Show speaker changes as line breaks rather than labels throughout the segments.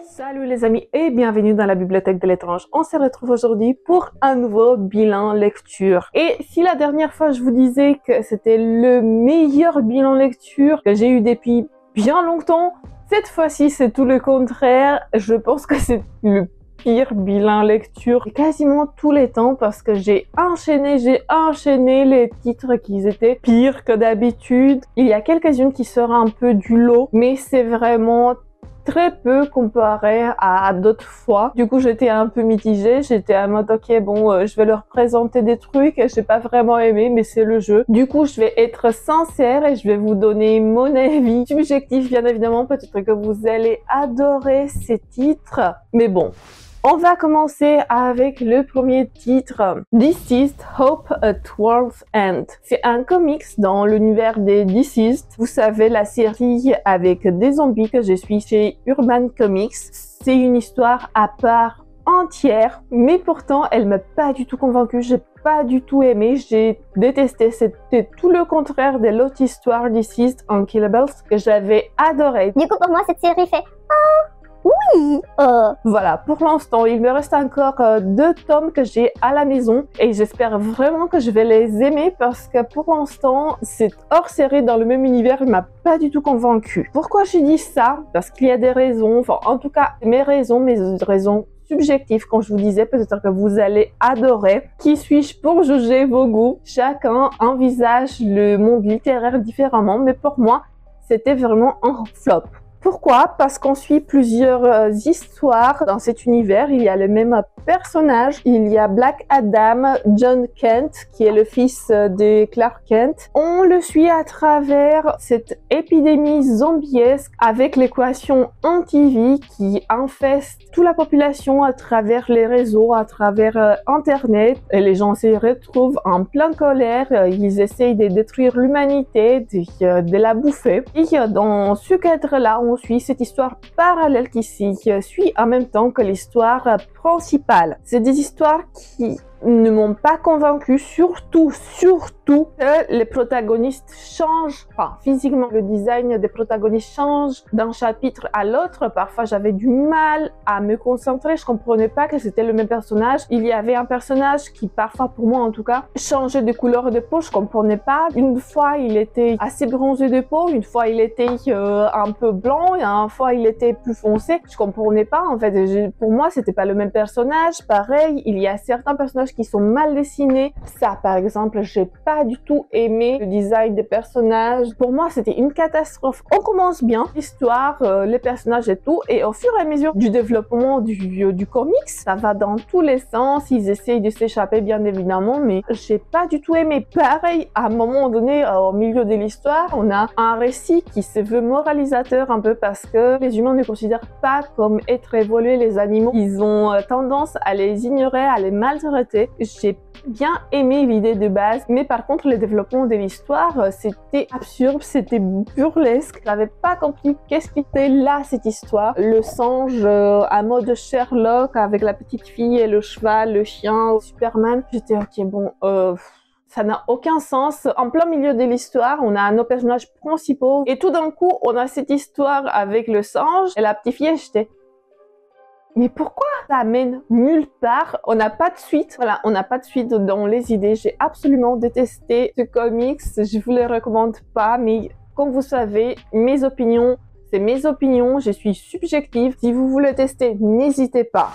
Salut les amis et bienvenue dans la bibliothèque de l'étrange. On se retrouve aujourd'hui pour un nouveau bilan lecture. Et si la dernière fois je vous disais que c'était le meilleur bilan lecture que j'ai eu depuis bien longtemps, cette fois-ci c'est tout le contraire. Je pense que c'est le pire bilan lecture quasiment tous les temps parce que j'ai enchaîné les titres qui étaient pires que d'habitude. Il y a quelques-unes qui sortent un peu du lot, mais c'est vraiment très peu comparé à d'autres fois. Du coup, j'étais un peu mitigée. J'étais en mode, ok, bon, je vais leur présenter des trucs. J'ai pas vraiment aimé, mais c'est le jeu. Du coup, je vais être sincère et je vais vous donner mon avis subjectif, bien évidemment. Peut-être que vous allez adorer ces titres. Mais bon. On va commencer avec le premier titre, Deceased Hope at World's End. C'est un comics dans l'univers des Deceased. Vous savez, la série avec des zombies que je suis chez Urban Comics. C'est une histoire à part entière, mais pourtant, elle m'a pas du tout convaincue. J'ai pas du tout aimé, j'ai détesté. C'était tout le contraire de l'autre histoire Deceased Unkillables que j'avais adoré.
Du coup, pour moi, cette série fait oui.
Voilà, pour l'instant, il me reste encore 2 tomes que j'ai à la maison et j'espère vraiment que je vais les aimer parce que pour l'instant, cette hors-série dans le même univers, il m'a pas du tout convaincu. Pourquoi je dis ça? Parce qu'il y a des raisons, enfin en tout cas mes raisons subjectives, quand je vous disais, peut-être que vous allez adorer. Qui suis-je pour juger vos goûts? Chacun envisage le monde littéraire différemment, mais pour moi, c'était vraiment un flop. Pourquoi? Parce qu'on suit plusieurs histoires dans cet univers. Il y a le même personnage. Il y a Black Adam, John Kent, qui est le fils de Clark Kent. On le suit à travers cette épidémie zombiesque avec l'équation anti-vie qui infeste toute la population à travers les réseaux, à travers Internet. Et les gens se retrouvent en pleine colère. Ils essayent de détruire l'humanité, de la bouffer. Et dans ce cadre-là, on suit cette histoire parallèle qui suit en même temps que l'histoire principale. C'est des histoires qui ne m'ont pas convaincu, surtout que les protagonistes changent, enfin physiquement le design des protagonistes change d'un chapitre à l'autre. Parfois j'avais du mal à me concentrer, je comprenais pas que c'était le même personnage. Il y avait un personnage qui parfois, pour moi en tout cas, changeait de couleur de peau, je comprenais pas. Une fois il était assez bronzé de peau, une fois il était un peu blanc, et une fois il était plus foncé. Je comprenais pas en fait, pour moi c'était pas le même personnage. Pareil, il y a certains personnages qui sont mal dessinés. Ça, par exemple, j'ai pas du tout aimé le design des personnages. Pour moi, c'était une catastrophe. On commence bien l'histoire, les personnages et tout, et au fur et à mesure du développement du comics, ça va dans tous les sens. Ils essayent de s'échapper, bien évidemment, mais j'ai pas du tout aimé. Pareil, à un moment donné, au milieu de l'histoire, on a un récit qui se veut moralisateur un peu parce que les humains ne considèrent pas comme être évolués les animaux. Ils ont tendance à les ignorer, à les maltraiter. J'ai bien aimé l'idée de base, mais par contre le développement de l'histoire, c'était absurde, c'était burlesque. J'avais pas compris qu'est-ce qui était là cette histoire. Le singe à mode Sherlock avec la petite fille et le cheval, le chien, Superman. J'étais ok, bon, ça n'a aucun sens. En plein milieu de l'histoire, on a nos personnages principaux et tout d'un coup, on a cette histoire avec le singe et la petite fille. J'étais mais pourquoi ça amène nulle part? On n'a pas de suite. Voilà, on n'a pas de suite dans les idées. J'ai absolument détesté ce comics. Je vous le recommande pas, mais comme vous savez, mes opinions, c'est mes opinions. Je suis subjective. Si vous voulez tester, n'hésitez pas.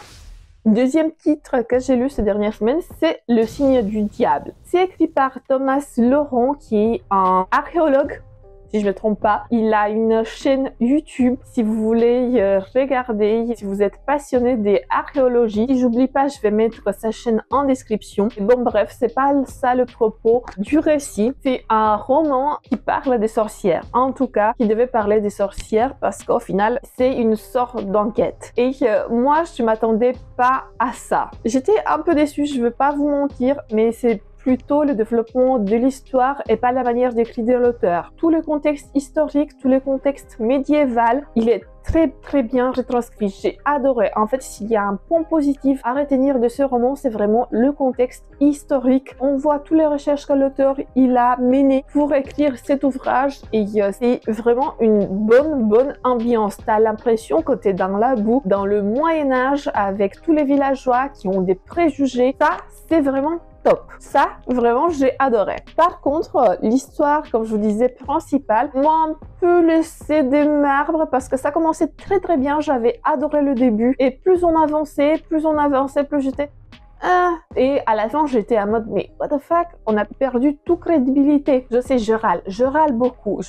Deuxième titre que j'ai lu ces dernières semaines, c'est Le signe du diable. C'est écrit par Thomas Laurent, qui est un archéologue. Si je ne me trompe pas, il a une chaîne YouTube. Si vous voulez regarder, si vous êtes passionné des archéologies, si j'oublie pas, je vais mettre sa chaîne en description. Bon bref, c'est pas ça le propos du récit. C'est un roman qui parle des sorcières. En tout cas, qui devait parler des sorcières parce qu'au final, c'est une sorte d'enquête. Et moi, je m'attendais pas à ça. J'étais un peu déçue, je veux pas vous mentir, mais c'est plutôt le développement de l'histoire et pas la manière d'écrire de l'auteur. Tout le contexte historique, tout le contexte médiéval, il est très bien retranscrit. J'ai adoré. En fait, s'il y a un point positif à retenir de ce roman, c'est vraiment le contexte historique. On voit toutes les recherches que l'auteur il a menées pour écrire cet ouvrage et c'est vraiment une bonne ambiance. T'as l'impression que t'es dans la boue, dans le Moyen-Âge avec tous les villageois qui ont des préjugés. Ça, c'est vraiment top. Ça, vraiment, j'ai adoré. Par contre, l'histoire, comme je vous disais, principale, m'a un peu laissé des marbres parce que ça commençait très bien. J'avais adoré le début et plus on avançait, plus j'étais... Et à la fin, j'étais en mode, mais what the fuck, on a perdu toute crédibilité. Je sais, je râle beaucoup,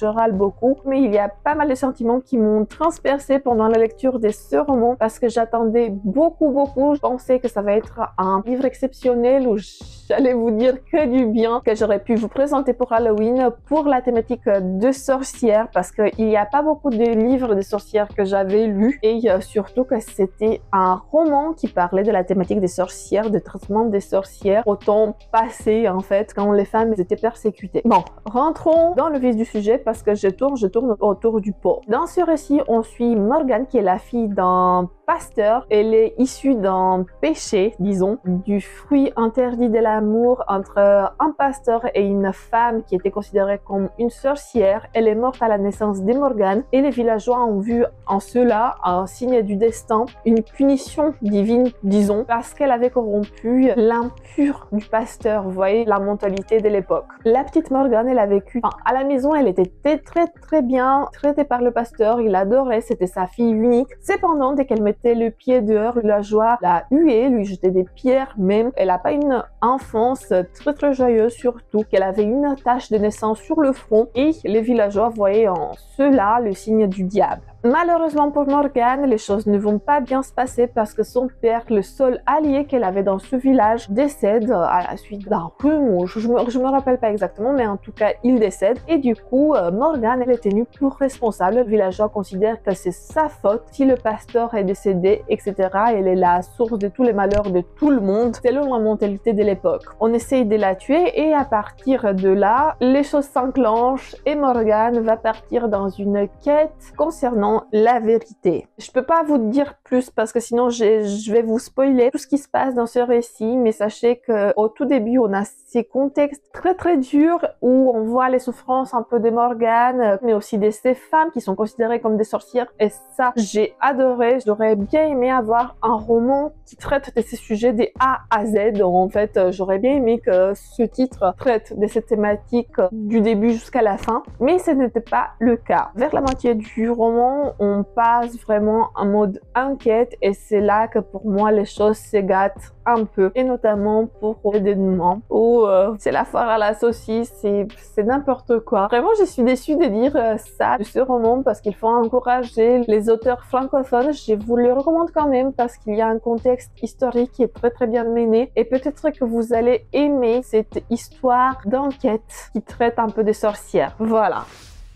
mais il y a pas mal de sentiments qui m'ont transpercé pendant la lecture de ce roman parce que j'attendais beaucoup. Je pensais que ça va être un livre exceptionnel où j'allais vous dire que du bien, que j'aurais pu vous présenter pour Halloween, pour la thématique de sorcières, parce qu'il n'y a pas beaucoup de livres de sorcières que j'avais lus, et surtout que c'était un roman qui parlait de la thématique des sorcières, de traitement des sorcières au temps passé en fait, quand les femmes étaient persécutées. Bon, rentrons dans le vif du sujet parce que je tourne autour du pot. Dans ce récit, on suit Morgane qui est la fille d'un pasteur. Elle est issue d'un péché, disons, du fruit interdit de l'amour entre un pasteur et une femme qui était considérée comme une sorcière. Elle est morte à la naissance de Morgane et les villageois ont vu en cela un signe du destin, une punition divine, disons, parce qu'elle avait corrompu l'impur du pasteur. Vous voyez la mentalité de l'époque. La petite Morgane, elle a vécu à la maison, elle était très bien traitée par le pasteur, il l'adorait, c'était sa fille unique. Cependant, dès qu'elle mettait le pied dehors, le villageois l'a huée, lui jetait des pierres même. Elle n'a pas une enfance très joyeuse, surtout qu'elle avait une tache de naissance sur le front et les villageois voyaient en cela le signe du diable. Malheureusement pour Morgane, les choses ne vont pas bien se passer parce que son père, le seul allié qu'elle avait dans ce village, décède à la suite d'un rhume, je me rappelle pas exactement, mais en tout cas, il décède. Et du coup, Morgane, elle est tenue pour responsable. Le villageois considère que c'est sa faute si le pasteur est décédé, etc. Elle est la source de tous les malheurs de tout le monde, selon la mentalité de l'époque. On essaye de la tuer et à partir de là, les choses s'enclenchent et Morgane va partir dans une quête concernant la vérité. Je peux pas vous dire plus parce que sinon je vais vous spoiler tout ce qui se passe dans ce récit, mais sachez que au tout début on a ces contextes très durs où on voit les souffrances un peu de Morgane, mais aussi de ces femmes qui sont considérées comme des sorcières, et ça j'ai adoré. J'aurais bien aimé avoir un roman qui traite de ces sujets des A à Z. En fait, j'aurais bien aimé que ce titre traite de cette thématique du début jusqu'à la fin, mais ce n'était pas le cas. Vers la moitié du roman, on passe vraiment en mode enquête et c'est là que pour moi les choses se gâtent un peu, et notamment pour le dénouement où c'est la foire à la saucisse, c'est n'importe quoi. Vraiment, je suis déçue de dire ça de ce roman parce qu'il faut encourager les auteurs francophones. Je vous le recommande quand même parce qu'il y a un contexte historique qui est très bien mené et peut-être que vous allez aimer cette histoire d'enquête qui traite un peu des sorcières. Voilà.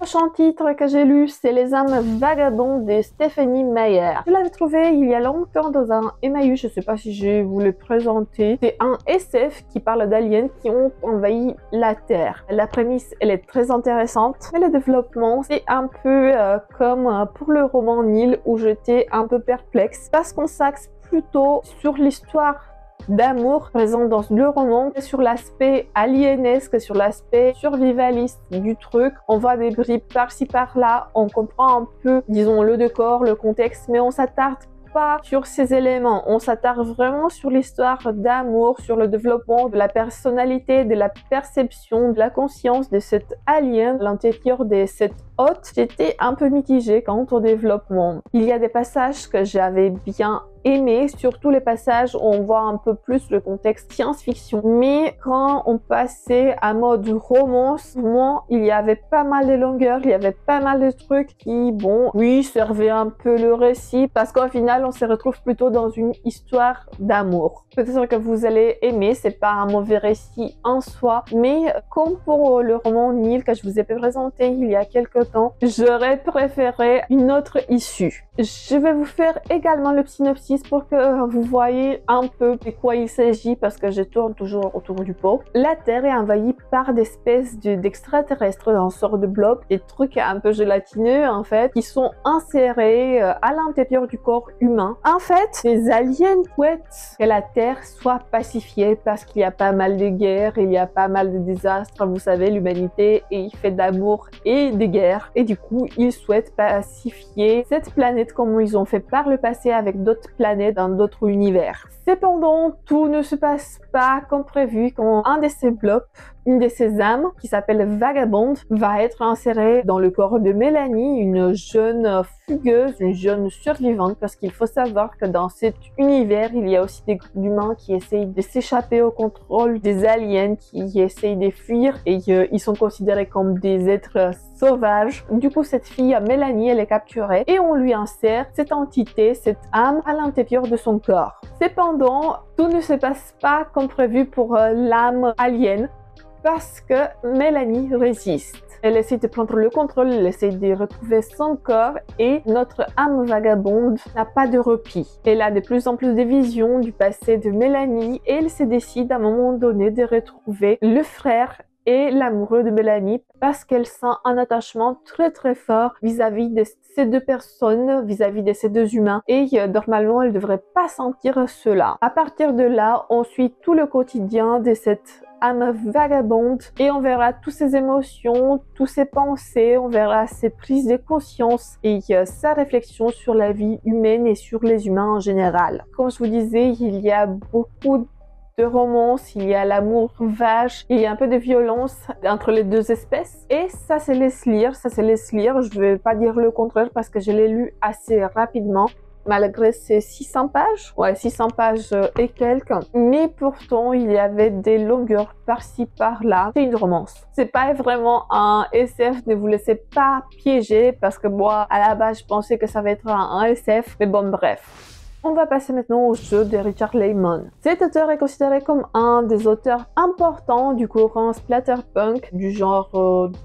Le prochain titre que j'ai lu, c'est Les âmes vagabondes de Stephenie Meyer. Je l'avais trouvé il y a longtemps dans un Emmaüs, je sais pas si je vous l'ai présenté. C'est un SF qui parle d'aliens qui ont envahi la Terre. La prémisse, elle est très intéressante, mais le développement, c'est un peu comme pour le roman Nil où j'étais un peu perplexe parce qu'on s'axe plutôt sur l'histoire d'amour présent dans le roman, sur l'aspect alienesque, sur l'aspect survivaliste du truc. On voit des bribes par-ci par-là, on comprend un peu, disons, le décor, le contexte, mais on s'attarde pas sur ces éléments. On s'attarde vraiment sur l'histoire d'amour, sur le développement de la personnalité, de la perception, de la conscience de cet alien, l'intérieur de cette hôte. J'étais un peu mitigée quant au développement. Il y a des passages que j'avais bien aimé, surtout les passages où on voit un peu plus le contexte science-fiction. Mais quand on passait à mode romance, moi, il y avait pas mal de longueurs, il y avait pas mal de trucs qui, bon, oui, servaient un peu le récit, parce qu'au final, on se retrouve plutôt dans une histoire d'amour. Peut-être que vous allez aimer, c'est pas un mauvais récit en soi, mais comme pour le roman Nil que je vous ai présenté il y a quelques entre-temps, j'aurais préféré une autre issue. Je vais vous faire également le synopsis pour que vous voyez un peu de quoi il s'agit parce que je tourne toujours autour du pot. La Terre est envahie par des espèces d'extraterrestres dans une sorte de blob, des trucs un peu gélatineux en fait, qui sont insérés à l'intérieur du corps humain. En fait, les aliens souhaitent que la Terre soit pacifiée parce qu'il y a pas mal de guerres, il y a pas mal de désastres. Vous savez, l'humanité est faite d'amour et de guerre. Et du coup, ils souhaitent pacifier cette planète comme ils ont fait par le passé avec d'autres planètes dans d'autres univers. Cependant, tout ne se passe pas comme prévu quand un de ces blocs, une de ces âmes, qui s'appelle Vagabond, va être insérée dans le corps de Mélanie, une jeune fugueuse, une jeune survivante, parce qu'il faut savoir que dans cet univers, il y a aussi des groupes d'humains qui essayent de s'échapper au contrôle des aliens, qui essayent de fuir, et ils sont considérés comme des êtres sauvages. Du coup, cette fille, Mélanie, elle est capturée, et on lui insère cette entité, cette âme, à l'intérieur de son corps. Cependant, tout ne se passe pas comme prévu pour l'âme alien, parce que Mélanie résiste. Elle essaie de prendre le contrôle, elle essaie de retrouver son corps et notre âme vagabonde n'a pas de repli. Elle a de plus en plus de visions du passé de Mélanie et elle se décide à un moment donné de retrouver le frère et l'amoureux de Mélanie parce qu'elle sent un attachement très très fort vis-à-vis de ces deux personnes, vis-à-vis de ces deux humains et normalement elle ne devrait pas sentir cela. À partir de là, on suit tout le quotidien de cette âme vagabonde et on verra toutes ses émotions, toutes ses pensées, on verra ses prises de conscience et sa réflexion sur la vie humaine et sur les humains en général. Comme je vous disais, il y a beaucoup de romance, il y a l'amour vache, il y a un peu de violence entre les deux espèces et ça se laisse lire, je vais pas dire le contraire parce que je l'ai lu assez rapidement. Malgré ces 600 pages, 600 pages et quelques, mais pourtant il y avait des longueurs par-ci par-là. C'est une romance. C'est pas vraiment un SF, ne vous laissez pas piéger parce que moi à la base je pensais que ça va être un SF, mais bon bref. On va passer maintenant au jeu de Richard Laymon. Cet auteur est considéré comme un des auteurs importants du courant splatterpunk, du genre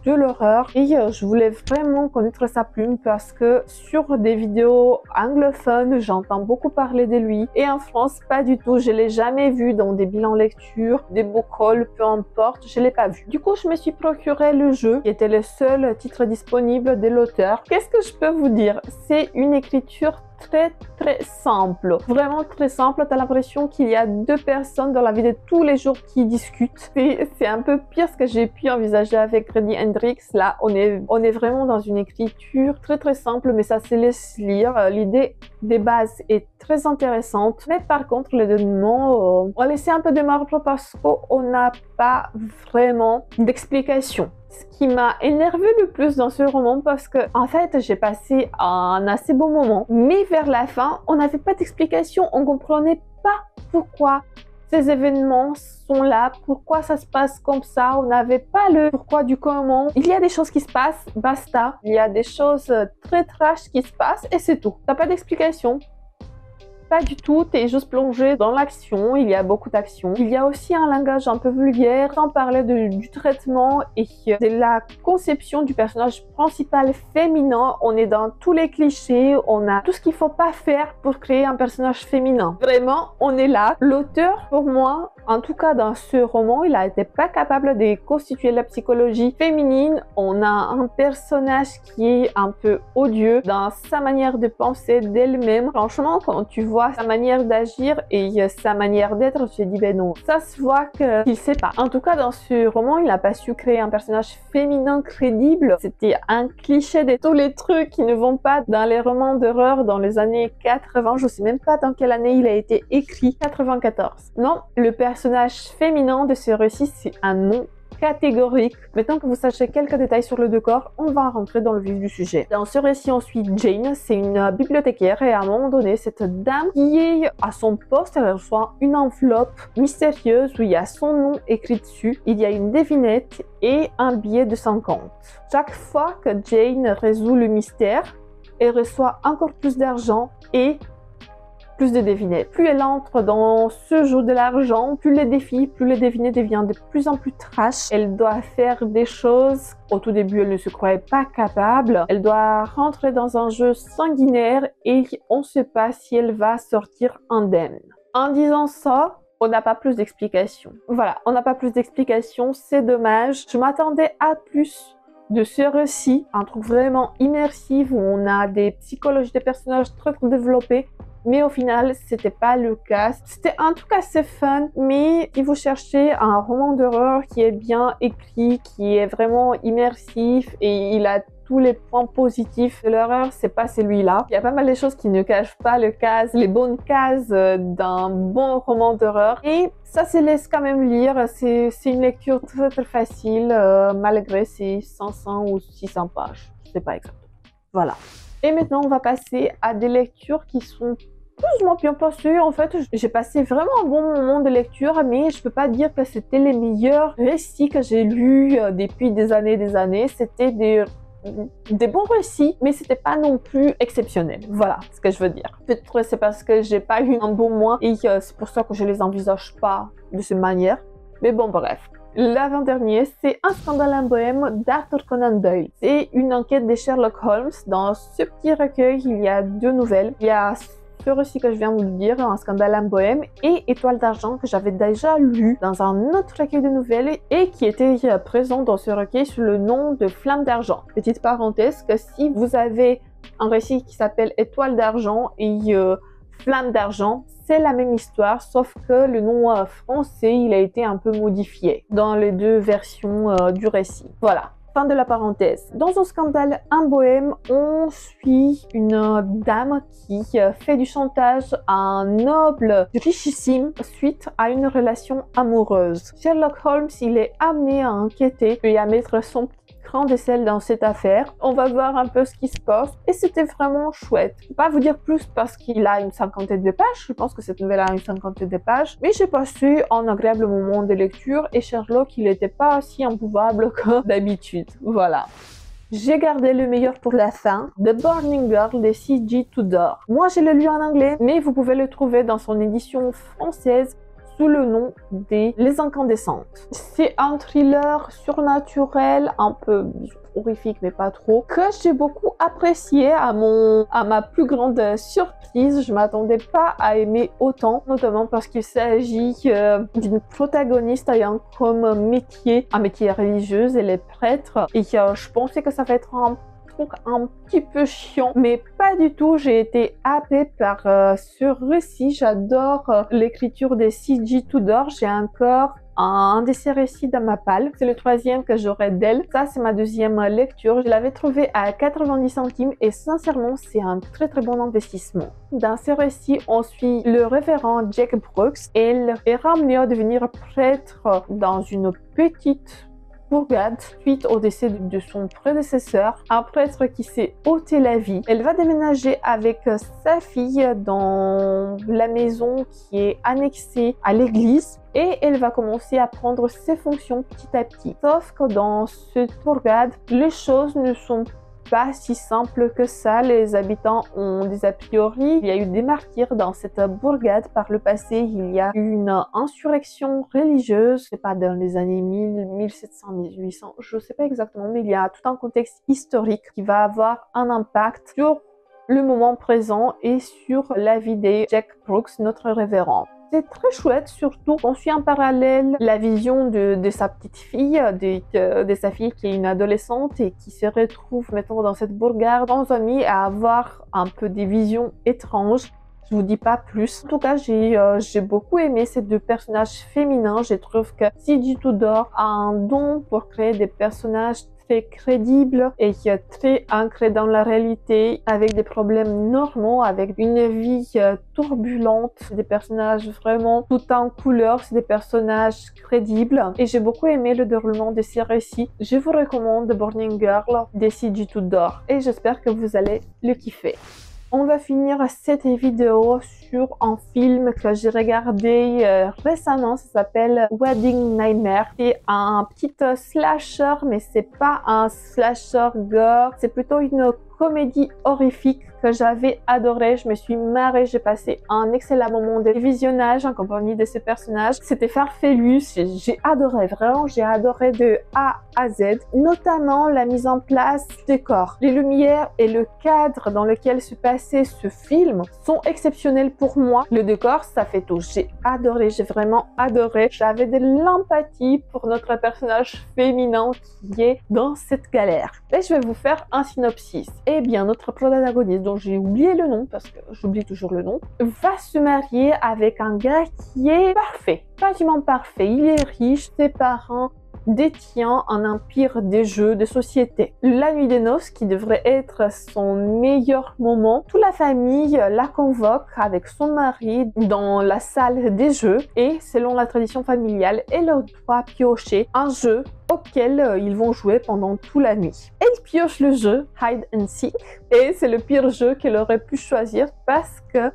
de l'horreur. Et je voulais vraiment connaître sa plume parce que sur des vidéos anglophones, j'entends beaucoup parler de lui. Et en France, pas du tout. Je l'ai jamais vu dans des bilans lecture, des book hauls, peu importe. Je l'ai pas vu. Du coup, je me suis procuré le jeu, qui était le seul titre disponible de l'auteur. Qu'est-ce que je peux vous dire? C'est une écriture très simple, vraiment très simple. T'as l'impression qu'il y a deux personnes dans la vie de tous les jours qui discutent. C'est un peu pire ce que j'ai pu envisager avec Grady Hendrix. Là, on est vraiment dans une écriture très simple, mais ça se laisse lire. L'idée des bases est très intéressante, mais par contre, le dénouement, on a laissé un peu de marbre parce qu'on n'a pas vraiment d'explication. Ce qui m'a énervé le plus dans ce roman parce que en fait j'ai passé un assez bon moment, mais vers la fin on n'avait pas d'explication, on comprenait pas pourquoi ces événements sont là, pourquoi ça se passe comme ça, on n'avait pas le pourquoi du comment. Il y a des choses qui se passent, basta. Il y a des choses très trash qui se passent et c'est tout. T'as pas d'explication. Pas du tout, t'es juste plongé dans l'action, il y a beaucoup d'action. Il y a aussi un langage un peu vulgaire, sans parler du traitement et de la conception du personnage principal féminin. On est dans tous les clichés, on a tout ce qu'il faut pas faire pour créer un personnage féminin. Vraiment, on est là. L'auteur, pour moi, en tout cas dans ce roman, il a été pas capable de constituer la psychologie féminine. On a un personnage qui est un peu odieux dans sa manière de penser d'elle-même. Franchement, quand tu vois sa manière d'agir et sa manière d'être, je me dis ben non, ça se voit qu'il sait pas. En tout cas, dans ce roman, il n'a pas su créer un personnage féminin crédible. C'était un cliché de tous les trucs qui ne vont pas dans les romans d'horreur dans les années 80. Je sais même pas dans quelle année il a été écrit. 94. Non, le personnage féminin de ce récit, c'est un nom catégorique. Maintenant que vous sachez quelques détails sur le décor, on va rentrer dans le vif du sujet. Dans ce récit, on suit Jane, c'est une bibliothécaire et à un moment donné, cette dame qui est à son poste, elle reçoit une enveloppe mystérieuse où il y a son nom écrit dessus. Il y a une devinette et un billet de 50. Chaque fois que Jane résout le mystère, elle reçoit encore plus d'argent et plus de devinettes. Plus elle entre dans ce jeu de l'argent, plus les défis, plus les devinettes deviennent de plus en plus trash. Elle doit faire des choses. Au tout début, elle ne se croyait pas capable. Elle doit rentrer dans un jeu sanguinaire et on ne sait pas si elle va sortir indemne. En disant ça, on n'a pas plus d'explications. Voilà, on n'a pas plus d'explications, c'est dommage. Je m'attendais à plus de ce récit, un truc vraiment immersif où on a des psychologies des personnages très développés, mais au final, c'était pas le cas. C'était en tout cas assez fun, mais si vous cherchez un roman d'horreur qui est bien écrit, qui est vraiment immersif et il a tous les points positifs de l'horreur, c'est pas celui-là. Il y a pas mal de choses qui ne cachent pas les bonnes cases d'un bon roman d'horreur. Et ça se laisse quand même lire. C'est une lecture très très facile, malgré ses 500 ou 600 pages. Je sais pas exactement. Voilà. Et maintenant, on va passer à des lectures qui sont plus ou moins bien passées. En fait, j'ai passé vraiment un bon moment de lecture, mais je peux pas dire que c'était les meilleurs récits que j'ai lus depuis des années. C'était des bons récits, mais c'était pas non plus exceptionnel. Voilà ce que je veux dire. Peut-être c'est parce que j'ai pas eu un bon mois et c'est pour ça que je les envisage pas de cette manière. Mais bon, bref. L'avant-dernier, c'est Un scandale en Bohème d'Arthur Conan Doyle. C'est une enquête de Sherlock Holmes. Dans ce petit recueil, il y a 2 nouvelles. Il y a ce récit que je viens de vous dire, Un scandale en Bohème, et Étoile d'argent que j'avais déjà lu dans un autre recueil de nouvelles et qui était présent dans ce recueil sous le nom de Flamme d'argent. Petite parenthèse, que si vous avez un récit qui s'appelle Étoile d'argent et Flamme d'argent, c'est la même histoire, sauf que le nom français, il a été un peu modifié dans les 2 versions du récit. Voilà. Fin de la parenthèse. Dans Un scandale en Bohème, on suit une dame qui fait du chantage à un noble richissime suite à une relation amoureuse. Sherlock Holmes, il est amené à enquêter et à mettre son petit grain de sel dans cette affaire. On va voir un peu ce qui se passe et c'était vraiment chouette. Je ne vais pas vous dire plus parce qu'il a une 50aine de pages. Je pense que cette nouvelle a une 50aine de pages. Mais j'ai passé un agréable moment de lecture et Sherlock, il n'était pas si impouvable que d'habitude. Voilà. J'ai gardé le meilleur pour la fin, The Burning Girl de C.G. Tudor. Moi, je l'ai lu en anglais, mais vous pouvez le trouver dans son édition française sous le nom des Les Incandescentes. C'est un thriller surnaturel, un peu horrifique mais pas trop, que j'ai beaucoup apprécié à ma plus grande surprise. Je m'attendais pas à aimer autant, notamment parce qu'il s'agit d'une protagoniste ayant comme un métier religieux, elle est prêtre, et je pensais que ça va être un petit peu chiant, mais pas du tout. J'ai été happée par ce récit. J'adore l'écriture de C.G. Tudor. J'ai encore un de ses récits dans ma palle. C'est le 3e que j'aurai d'elle. Ça, c'est ma 2e lecture. Je l'avais trouvé à 90 centimes et sincèrement, c'est un très très bon investissement. Dans ce récit, on suit le révérend Jack Brooks. Elle est ramenée à devenir prêtre dans une petite bourgade suite au décès de son prédécesseur, un prêtre qui s'est ôté la vie. Elle va déménager avec sa fille dans la maison qui est annexée à l'église et elle va commencer à prendre ses fonctions petit à petit. Sauf que dans cette bourgade, les choses ne sont pas si simple que ça. Les habitants ont des a priori. Il y a eu des martyrs dans cette bourgade par le passé. Il y a eu une insurrection religieuse, c'est pas dans les années 1000, 1700, 1800, je sais pas exactement, mais il y a tout un contexte historique qui va avoir un impact sur le moment présent et sur la vie de Jack Brooks, notre révérend. C'est très chouette, surtout on suit en parallèle la vision de sa petite fille, de sa fille qui est une adolescente et qui se retrouve maintenant dans cette bourgade, dans un lit à avoir un peu des visions étranges. Je vous dis pas plus. En tout cas, j'ai beaucoup aimé ces 2 personnages féminins. Je trouve que C.G. Tudor a un don pour créer des personnages très crédible et qui est très ancré dans la réalité, avec des problèmes normaux, avec une vie turbulente. C'est des personnages vraiment tout en couleurs, c'est des personnages crédibles et j'ai beaucoup aimé le déroulement de ces récits. Je vous recommande The Burning Girl de C.G. Tudor et j'espère que vous allez le kiffer. On va finir cette vidéo sur un film que j'ai regardé récemment, ça s'appelle Wedding Nightmare. C'est un petit slasher, mais c'est pas un slasher gore, c'est plutôt une comédie horrifique que j'avais adoré. Je me suis marrée, j'ai passé un excellent moment de visionnage en compagnie de ce personnage. C'était farfelu, j'ai adoré, vraiment, j'ai adoré de A à Z, notamment la mise en place du décor. Les lumières et le cadre dans lequel se passait ce film sont exceptionnels pour moi. Le décor, ça fait tout. J'ai adoré, j'ai vraiment adoré. J'avais de l'empathie pour notre personnage féminin qui est dans cette galère. Et je vais vous faire un synopsis. Eh bien, notre protagoniste, dont j'ai oublié le nom, parce que j'oublie toujours le nom, va se marier avec un gars qui est parfait, quasiment parfait. Il est riche, ses parents détient un empire des jeux de société. La nuit des noces, qui devrait être son meilleur moment, toute la famille la convoque avec son mari dans la salle des jeux et, selon la tradition familiale, elle doit piocher un jeu auquel ils vont jouer pendant toute la nuit. Elle pioche le jeu Hide and Seek et c'est le pire jeu qu'elle aurait pu choisir parce que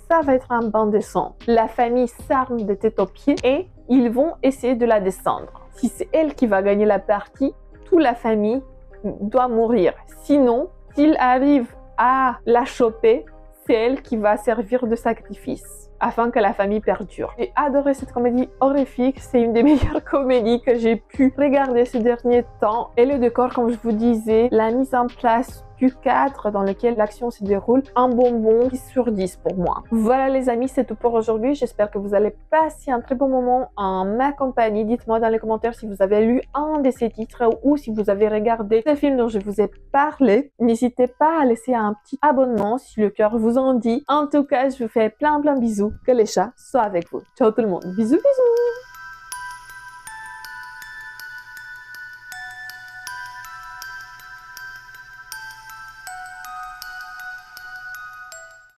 ça va être un bain de sang. La famille s'arme de tête aux pieds et ils vont essayer de la descendre. Si c'est elle qui va gagner la partie, toute la famille doit mourir. Sinon, s'il arrive à la choper, c'est elle qui va servir de sacrifice afin que la famille perdure. J'ai adoré cette comédie horrifique, c'est une des meilleures comédies que j'ai pu regarder ces derniers temps. Et le décor, comme je vous disais, la mise en place du cadre dans lequel l'action se déroule, un bonbon 10 sur 10 pour moi. Voilà les amis, c'est tout pour aujourd'hui. J'espère que vous allez passer un très bon moment en ma compagnie. Dites-moi dans les commentaires si vous avez lu un de ces titres ou si vous avez regardé ce film dont je vous ai parlé. N'hésitez pas à laisser un petit abonnement si le cœur vous en dit. En tout cas, je vous fais plein bisous. Que les chats soient avec vous. Ciao tout le monde. Bisous bisous.